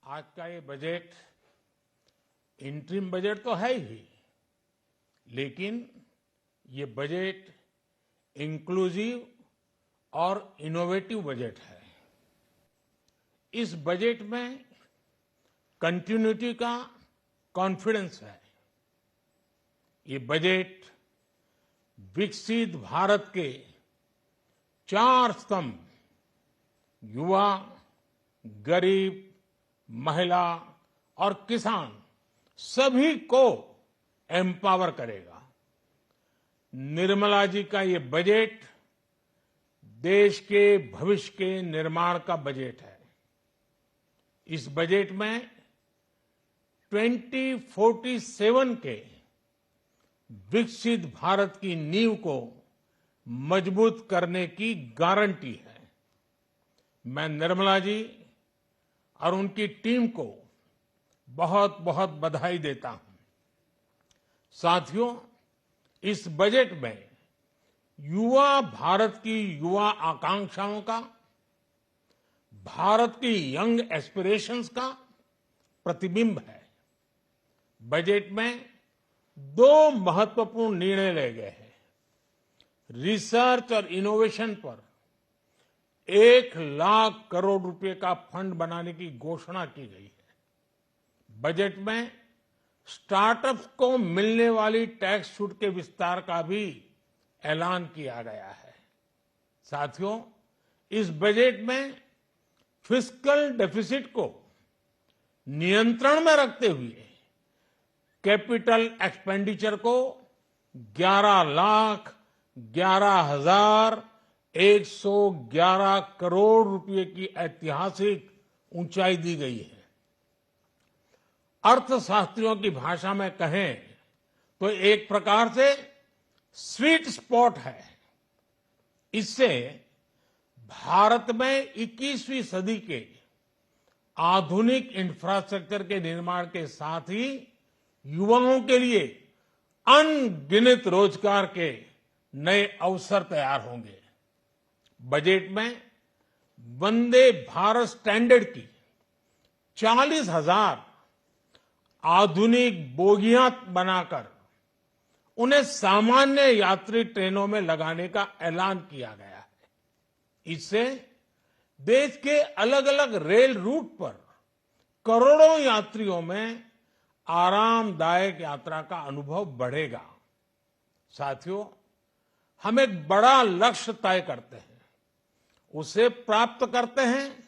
आज का ये बजट इंटरिम बजट तो है ही, लेकिन ये बजट इंक्लूसिव और इनोवेटिव बजट है। इस बजट में कंटिन्यूटी का कॉन्फिडेंस है। ये बजट विकसित भारत के 4 स्तंभ युवा, गरीब, महिला और किसान सभी को एम्पावर करेगा। निर्मला जी का ये बजट देश के भविष्य के निर्माण का बजट है। इस बजट में 2047 के विकसित भारत की नींव को मजबूत करने की गारंटी है। मैं निर्मला जी और उनकी टीम को बहुत बहुत बधाई देता हूं। साथियों, इस बजट में युवा भारत की युवा आकांक्षाओं का, भारत की यंग एस्पिरेशंस का प्रतिबिंब है। बजट में 2 महत्वपूर्ण निर्णय लिए गए हैं। रिसर्च और इनोवेशन पर 1 लाख करोड़ रुपए का फंड बनाने की घोषणा की गई है। बजट में स्टार्टअप्स को मिलने वाली टैक्स छूट के विस्तार का भी ऐलान किया गया है। साथियों, इस बजट में फिस्कल डेफिसिट को नियंत्रण में रखते हुए कैपिटल एक्सपेंडिचर को 11,11,111 करोड़ रुपए की ऐतिहासिक ऊंचाई दी गई है। अर्थशास्त्रियों की भाषा में कहें तो एक प्रकार से स्वीट स्पॉट है। इससे भारत में 21वीं सदी के आधुनिक इंफ्रास्ट्रक्चर के निर्माण के साथ ही युवाओं के लिए अनगिनत रोजगार के नए अवसर तैयार होंगे। बजट में वंदे भारत स्टैंडर्ड की 40,000 आधुनिक बोगियां बनाकर उन्हें सामान्य यात्री ट्रेनों में लगाने का ऐलान किया गया है। इससे देश के अलग अलग रेल रूट पर करोड़ों यात्रियों में आरामदायक यात्रा का अनुभव बढ़ेगा। साथियों, हम एक बड़ा लक्ष्य तय करते हैं, उसे प्राप्त करते हैं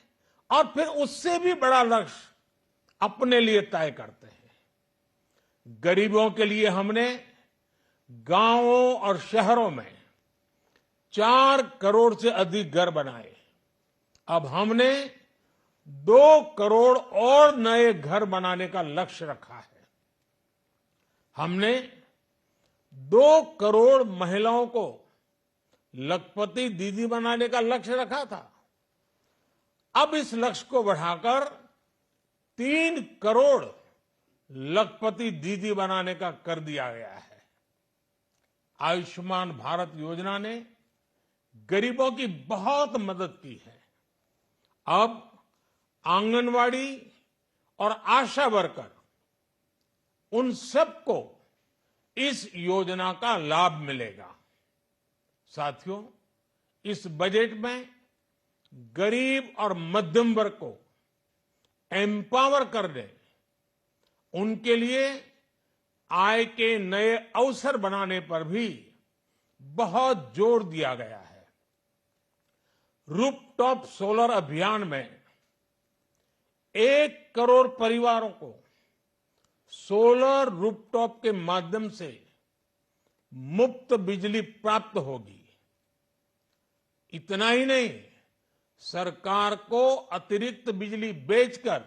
और फिर उससे भी बड़ा लक्ष्य अपने लिए तय करते हैं। गरीबों के लिए हमने गांवों और शहरों में 4 करोड़ से अधिक घर बनाए। अब हमने 2 करोड़ और नए घर बनाने का लक्ष्य रखा है। हमने 2 करोड़ महिलाओं को लखपति दीदी बनाने का लक्ष्य रखा था। अब इस लक्ष्य को बढ़ाकर 3 करोड़ लखपति दीदी बनाने का कर दिया गया है। आयुष्मान भारत योजना ने गरीबों की बहुत मदद की है। अब आंगनवाड़ी और आशा वर्कर, उन सबको इस योजना का लाभ मिलेगा। साथियों, इस बजट में गरीब और मध्यम वर्ग को एम्पावर करने, उनके लिए आय के नए अवसर बनाने पर भी बहुत जोर दिया गया है। रूफटॉप सोलर अभियान में 1 करोड़ परिवारों को सोलर रूफटॉप के माध्यम से मुफ्त बिजली प्राप्त होगी। इतना ही नहीं, सरकार को अतिरिक्त बिजली बेचकर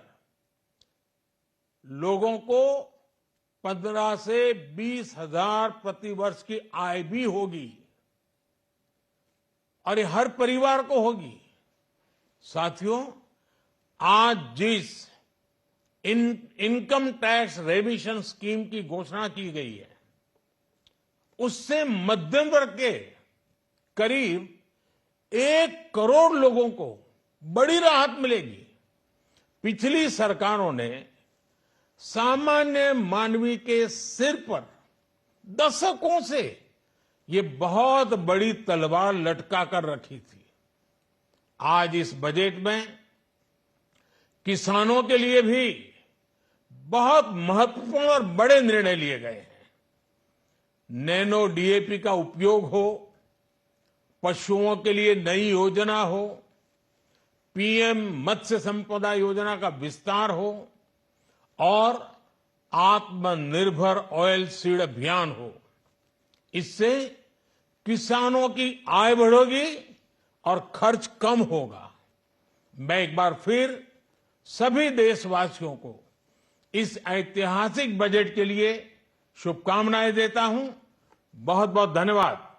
लोगों को 15 से 20 हजार प्रति वर्ष की आय भी होगी और ये हर परिवार को होगी। साथियों, आज जिस इनकम टैक्स रेमिशन स्कीम की घोषणा की गई है, उससे मध्यम वर्ग के करीब 1 करोड़ लोगों को बड़ी राहत मिलेगी। पिछली सरकारों ने सामान्य मानवी के सिर पर दशकों से ये बहुत बड़ी तलवार लटका कर रखी थी। आज इस बजट में किसानों के लिए भी बहुत महत्वपूर्ण और बड़े निर्णय लिए गए हैं। नैनो डीएपी का उपयोग हो, पशुओं के लिए नई योजना हो, पीएम मत्स्य संपदा योजना का विस्तार हो और आत्मनिर्भर ऑयल सीड अभियान हो। इससे किसानों की आय बढ़ेगी और खर्च कम होगा। मैं एक बार फिर सभी देशवासियों को इस ऐतिहासिक बजट के लिए शुभकामनाएं देता हूं। बहुत बहुत धन्यवाद।